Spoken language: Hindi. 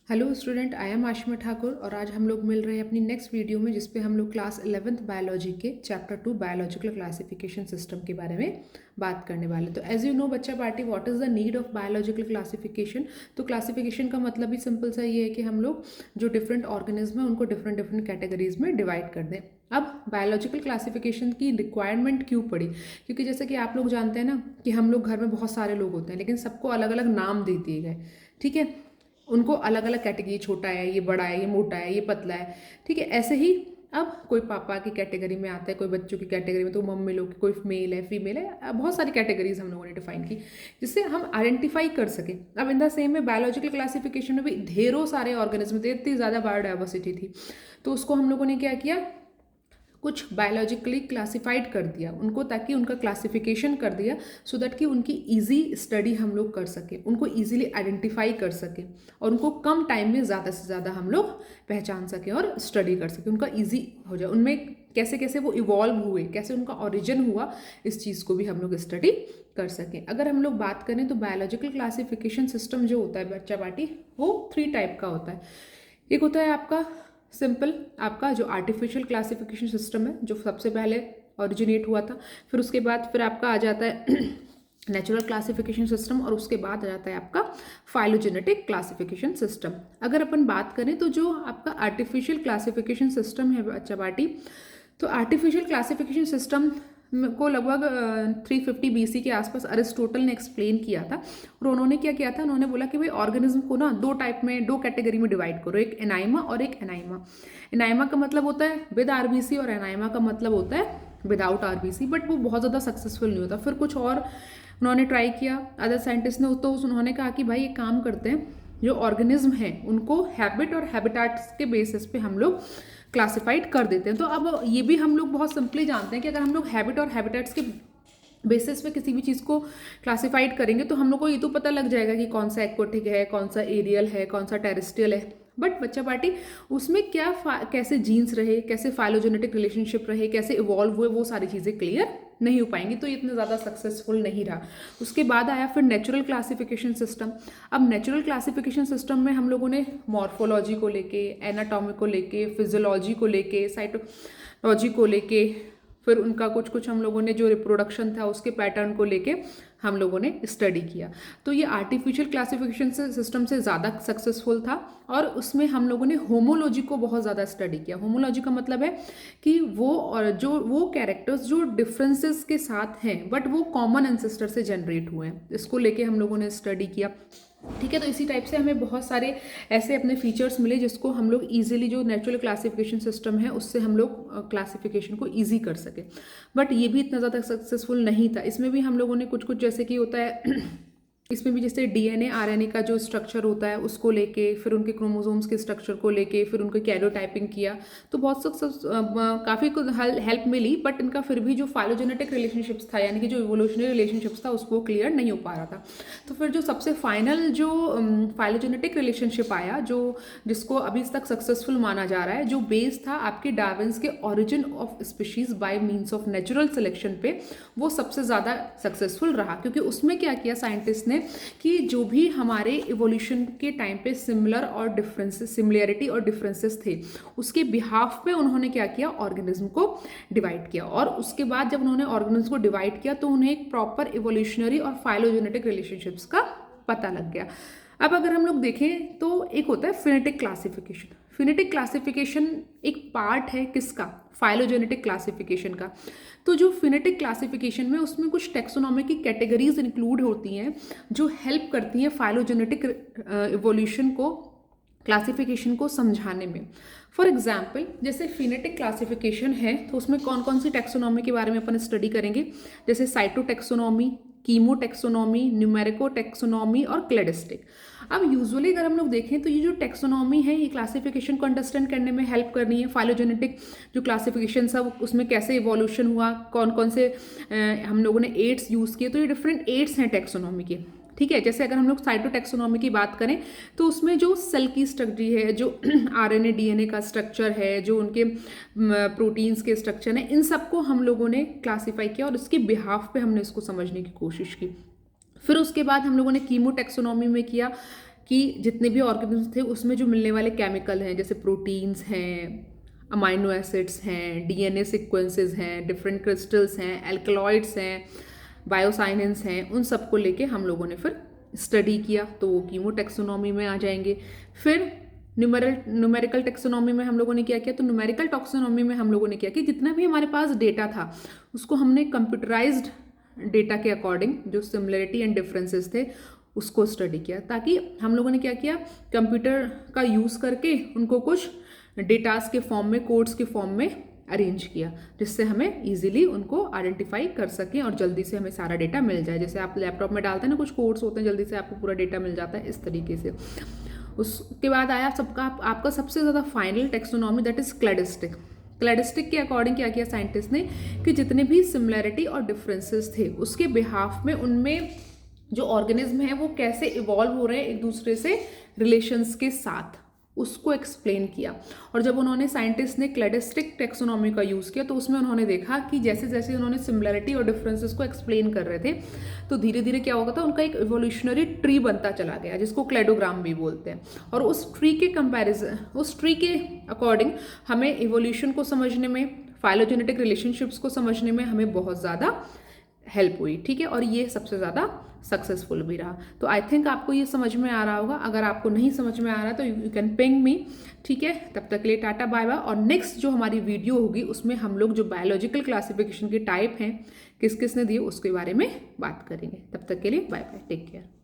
Hello student, I am Ashima Thakur और आज हम लोग मिल रहे हैं अपनी नेक्स्ट वीडियो में, जिसपे हम लोग क्लास 11th बायोलॉजी के चैप्टर 2 बायोलॉजिकल क्लासिफिकेशन सिस्टम के बारे में बात करने वाले। तो एज यू नो बच्चा party, what is the need of biological classification. तो क्लासिफिकेशन का मतलब ही सिंपल सा ये है कि हम लोग जो डिफरेंट ऑर्गेनिज्म है उनको डिफरेंट डिफरेंट कैटेगरीज में डिवाइड कर दें। अब बायोलॉजिकल क्लासिफिकेशन की रिक्वायरमेंट क्यों पड़ी? क्योंकि जैसे कि आप लोग जानते हैं ना कि हम लोग घर में बहुत सारे लोग होते हैं, लेकिन सबको अलग अलग नाम दे दिए गए। ठीक है, उनको अलग अलग कैटेगरी, छोटा है, ये बड़ा है, ये मोटा है, ये पतला है। ठीक है, ऐसे ही अब कोई पापा की कैटेगरी में आता है, कोई बच्चों की कैटेगरी में, तो मम्मी लोग की, कोई मेल है, फीमेल है, बहुत सारी कैटेगरीज हम लोगों ने डिफाइन की जिससे हम आइडेंटिफाई कर सकें। अब इन द सेम में बायोलॉजिकल क्लासिफिकेशन में भी ढेरों सारे ऑर्गेनिज्म थे, इतनी ज़्यादा बायोडाइवर्सिटी थी, तो उसको हम लोगों ने क्या किया, कुछ बायोलॉजिकली क्लासिफाइड कर दिया उनको, ताकि उनका क्लासिफिकेशन कर दिया सो दैट कि उनकी इजी स्टडी हम लोग कर सकें, उनको इजीली आइडेंटिफाई कर सकें और उनको कम टाइम में ज़्यादा से ज़्यादा हम लोग पहचान सकें और स्टडी कर सकें, उनका इजी हो जाए, उनमें कैसे कैसे वो इवॉल्व हुए, कैसे उनका ओरिजिन हुआ, इस चीज़ को भी हम लोग स्टडी कर सकें। अगर हम लोग बात करें तो बायोलॉजिकल क्लासिफिकेशन सिस्टम जो होता है बच्चा पार्टी, वो 3 टाइप का होता है। एक होता है आपका सिंपल, आपका जो आर्टिफिशियल क्लासिफिकेशन सिस्टम है, जो सबसे पहले ओरिजिनेट हुआ था। फिर उसके बाद फिर आपका आ जाता है नेचुरल क्लासिफिकेशन सिस्टम, और उसके बाद आ जाता है आपका फाइलोजेनेटिक क्लासिफिकेशन सिस्टम। अगर अपन बात करें तो जो आपका आर्टिफिशियल क्लासिफिकेशन सिस्टम है बच्चा पार्टी, तो आर्टिफिशियल क्लासिफिकेशन सिस्टम को लगभग 350 BC के आसपास अरिस्टोटल ने एक्सप्लेन किया था। और उन्होंने क्या किया था, उन्होंने बोला कि भाई ऑर्गेनिज्म को ना 2 टाइप में, 2 कैटेगरी में डिवाइड करो, एक एनाइमा और एक एनाइमा। एनाइमा का मतलब होता है विद आरबीसी और एनाइमा का मतलब होता है विदाउट आरबीसी, बट वो बहुत ज़्यादा सक्सेसफुल नहीं होता। फिर कुछ और उन्होंने ट्राई किया, अदर साइंटिस्ट ने, तो उन्होंने कहा कि भाई एक काम करते हैं, जो ऑर्गेनिज्म है उनको हैबिट और हैबिटाट्स के बेसिस पे हम लोग क्लासिफाइड कर देते हैं। तो अब ये भी हम लोग बहुत सिंपली जानते हैं कि अगर हम लोग हैबिट और हैबिटेट्स के बेसिस पे किसी भी चीज़ को क्लासिफाइड करेंगे तो हम लोग को ये तो पता लग जाएगा कि कौन सा एक्वाटिक है, कौन सा एरियल है, कौन सा टेरेस्ट्रियल है। बट बच्चा पार्टी, उसमें क्या कैसे जीन्स रहे, कैसे फाइलोजेनेटिक रिलेशनशिप रहे, कैसे इवॉल्व हुए, वो सारी चीज़ें क्लियर नहीं हो पाएंगी, तो इतना ज़्यादा सक्सेसफुल नहीं रहा। उसके बाद आया फिर नेचुरल क्लासिफिकेशन सिस्टम। अब नेचुरल क्लासिफिकेशन सिस्टम में हम लोगों ने मॉर्फोलॉजी को लेके, एनाटॉमी को लेके, फिजियोलॉजी को लेके, साइटोलॉजी को लेके, फिर उनका कुछ कुछ हम लोगों ने जो रिप्रोडक्शन था उसके पैटर्न को लेके हम लोगों ने स्टडी किया। तो ये आर्टिफिशियल क्लासिफिकेशन सिस्टम से ज़्यादा सक्सेसफुल था, और उसमें हम लोगों ने होमोलॉजी को बहुत ज़्यादा स्टडी किया। होमोलॉजी का मतलब है कि वो, और जो वो कैरेक्टर्स जो डिफरेंसेस के साथ हैं बट वो कॉमन एंसेस्टर से जनरेट हुए हैं, इसको लेके हम लोगों ने स्टडी किया। ठीक है, तो इसी टाइप से हमें बहुत सारे ऐसे अपने फीचर्स मिले जिसको हम लोग इजीली, जो नेचुरल क्लासिफिकेशन सिस्टम है उससे हम लोग क्लासिफिकेशन को इजी कर सके। बट ये भी इतना ज़्यादा सक्सेसफुल नहीं था। इसमें भी हम लोगों ने कुछ कुछ, जैसे कि होता है इसमें भी जैसे डीएनए आरएनए का जो स्ट्रक्चर होता है उसको लेके, फिर उनके क्रोमोसोम्स के स्ट्रक्चर को लेके, फिर उनकी कैरियोटाइपिंग किया, तो बहुत काफ़ी कुछ हेल्प मिली। बट इनका फिर भी जो फाइलोजेनेटिक रिलेशनशिप्स था, यानी कि जो इवोल्यूशनरी रिलेशनशिप्स था, उसको क्लियर नहीं हो पा रहा था। तो फिर जो सबसे फाइनल जो फाइलोजेनेटिक रिलेशनशिप आया, जो जिसको अभी तक सक्सेसफुल माना जा रहा है, जो बेस था आपके डार्विन्स के origin of species bye means of natural selection पे, वो सबसे ज़्यादा सक्सेसफुल रहा। क्योंकि उसमें क्या किया साइंटिस्ट ने कि जो भी हमारे इवोल्यूशन के टाइम पे सिमिलर और डिफरेंसेस, सिमिलैरिटी और डिफरेंसेस थे, उसके बिहाफ पे उन्होंने क्या किया, ऑर्गेनिज्म को डिवाइड किया। और उसके बाद जब उन्होंने ऑर्गेनिज्म को डिवाइड किया तो उन्हें एक प्रॉपर इवोल्यूशनरी और फाइलोजेनेटिक रिलेशनशिप्स का पता लग गया। अब अगर हम लोग देखें तो एक होता है फिनेटिक क्लासिफिकेशन। फिनेटिक क्लासिफिकेशन एक पार्ट है किसका, फाइलोजेनेटिक क्लासिफिकेशन का। तो जो फिनेटिक क्लासिफिकेशन में, उसमें कुछ टेक्सोनॉमी की कैटेगरीज इंक्लूड होती हैं जो हेल्प करती हैं फाइलोजेनेटिक इवोल्यूशन को, क्लासिफिकेशन को समझाने में। फॉर एग्जाम्पल, जैसे फिनेटिक क्लासिफिकेशन है तो उसमें कौन कौन सी टेक्सोनॉमी के बारे में अपन स्टडी करेंगे, जैसे साइटोटेक्सोनॉमी, कीमोटेक्सोनॉमी, न्यूमेरिको टेक्सोनॉमी और क्लेडिस्टिक। अब यूजुअली अगर हम लोग देखें तो ये जो टेक्सोनॉमी है, ये क्लासिफिकेशन को अंडरस्टैंड करने में हेल्प करनी है। फाइलोजेनेटिक जो क्लासिफिकेशन सब, उसमें कैसे इवोल्यूशन हुआ, कौन कौन से हम लोगों ने एड्स यूज़ किए, तो ये डिफरेंट एड्स हैं टेक्सोनॉमी के। ठीक है, जैसे अगर हम लोग साइटोटेक्सोनॉमी की बात करें तो उसमें जो सेल की स्ट्रक्चर है, जो आरएनए डीएनए का स्ट्रक्चर है, जो उनके प्रोटीन्स के स्ट्रक्चर है, इन सबको हम लोगों ने क्लासीफाई किया और उसके बिहाफ पे हमने इसको समझने की कोशिश की। फिर उसके बाद हम लोगों ने कीमोटेक्सोनॉमी में किया कि जितने भी ऑर्गेनिज्म थे उसमें जो मिलने वाले केमिकल हैं, जैसे प्रोटीन्स हैं, अमाइनो एसिड्स हैं, डीएनए सीक्वेंसेस हैं, डिफरेंट क्रिस्टल्स हैं, एल्कलॉइड्स हैं, बायोसाइनेंस हैं, उन सबको लेके हम लोगों ने फिर स्टडी किया, तो वो कीमोटैक्सोनॉमी में आ जाएंगे। फिर न्यूमेरिकल टेक्सोनॉमी में हम लोगों ने क्या किया, तो न्यूमेरिकल टॉक्सोनॉमी में हम लोगों ने क्या किया, जितना भी हमारे पास डेटा था उसको हमने कंप्यूटराइज्ड डेटा के अकॉर्डिंग जो सिमिलरिटी एंड डिफरेंसेस थे उसको स्टडी किया, ताकि हम लोगों ने क्या किया, कंप्यूटर का यूज़ करके उनको कुछ डेटास के फॉर्म में, कोड्स के फॉर्म में अरेंज किया, जिससे हमें इजीली उनको आइडेंटिफाई कर सकें और जल्दी से हमें सारा डेटा मिल जाए। जैसे आप लैपटॉप में डालते हैं ना, कुछ कोड्स होते हैं, जल्दी से आपको पूरा डेटा मिल जाता है, इस तरीके से। उसके बाद आया आपका सबसे ज़्यादा final taxonomy, that is cladistic. Cladistic के अकॉर्डिंग क्या किया साइंटिस्ट ने, कि जितने भी सिमिलैरिटी और डिफरेंसेस थे उसके बिहाफ में उनमें जो ऑर्गेनिज्म है वो कैसे इवॉल्व हो रहे हैं एक दूसरे से रिलेशंस के साथ, उसको एक्सप्लेन किया। और जब उन्होंने साइंटिस्ट ने क्लैडिस्टिक टेक्सोनॉमी का यूज़ किया तो उसमें उन्होंने देखा कि जैसे जैसे उन्होंने सिमिलैरिटी और डिफरेंसेस को एक्सप्लेन कर रहे थे तो धीरे धीरे क्या होगा था, उनका एक इवोल्यूशनरी ट्री बनता चला गया, जिसको क्लेडोग्राम भी बोलते हैं। और उस ट्री के कंपैरिजन, उस ट्री के अकॉर्डिंग हमें इवोल्यूशन को समझने में, फाइलोजेनेटिक रिलेशनशिप्स को समझने में हमें बहुत ज़्यादा हेल्प हुई, ठीक है। और ये सबसे ज़्यादा सक्सेसफुल भी रहा। तो आई थिंक आपको ये समझ में आ रहा होगा। अगर आपको नहीं समझ में आ रहा तो यू कैन पिंग मी, ठीक है। तब तक के लिए टाटा बाय बाय। और नेक्स्ट जो हमारी वीडियो होगी उसमें हम लोग जो बायोलॉजिकल क्लासिफिकेशन के टाइप हैं किस किस ने दिए उसके बारे में बात करेंगे। तब तक के लिए बाय बाय, टेक केयर।